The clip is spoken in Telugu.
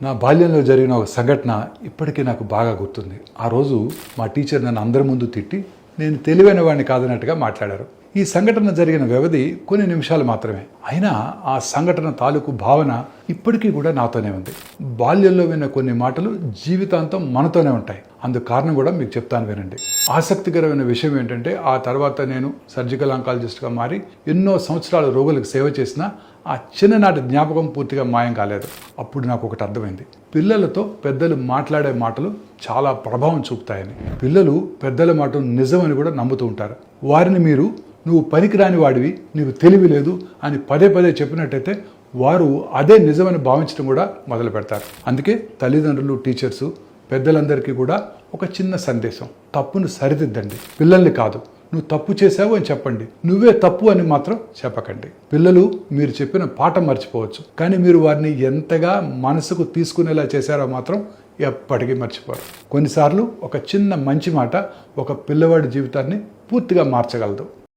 నా బాల్యంలో జరిగిన ఒక సంఘటన ఇప్పటికీ నాకు బాగా గుర్తుంది. ఆ రోజు మా టీచర్ నన్ను అందరి ముందు తిట్టి నేను తెలివైన వాడిని కాదన్నట్టుగా మాట్లాడారు. ఈ సంఘటన జరిగిన వ్యవధి కొన్ని నిమిషాలు మాత్రమే. అయినా ఆ సంఘటన తాలూకు భావన ఇప్పటికీ కూడా నాతోనే ఉంది. బాల్యంలో విన్న కొన్ని మాటలు జీవితాంతం మనతోనే ఉంటాయి. అందుకు కారణం కూడా మీకు చెప్తాను, వినండి. ఆసక్తికరమైన విషయం ఏంటంటే, ఆ తర్వాత నేను సర్జికల్ ఆంకాలజిస్ట్గా మారి ఎన్నో సంవత్సరాలు రోగులకు సేవ చేసిన ఆ చిన్ననాటి జ్ఞాపకం పూర్తిగా మాయం కాలేదు. అప్పుడు నాకు ఒకటి అర్థమైంది. పిల్లలతో పెద్దలు మాట్లాడే మాటలు చాలా ప్రభావం చూపుతాయని. పిల్లలు పెద్దల మాటలు నిజమని కూడా నమ్ముతూ ఉంటారు. వారిని మీరు నువ్వు పనికిరాని వాడివి, నీకు తెలివి లేదు అని పదే పదే చెప్పినట్టయితే వారు అదే నిజమని భావించడం కూడా మొదలు పెడతారు. అందుకే తల్లిదండ్రులు, టీచర్సు, పెద్దలందరికీ కూడా ఒక చిన్న సందేశం: తప్పును సరిదిద్దండి, పిల్లల్ని కాదు. నువ్వు తప్పు చేసావు అని చెప్పండి, నువ్వే తప్పు అని మాత్రం చెప్పకండి. పిల్లలు మీరు చెప్పిన పాఠం మర్చిపోవచ్చు, కానీ మీరు వారిని ఎంతగా మనసుకు తీసుకునేలా చేశారో మాత్రం ఎప్పటికీ మర్చిపోరు. కొన్నిసార్లు ఒక చిన్న మంచి మాట ఒక పిల్లవాడి జీవితాన్ని పూర్తిగా మార్చగలదు.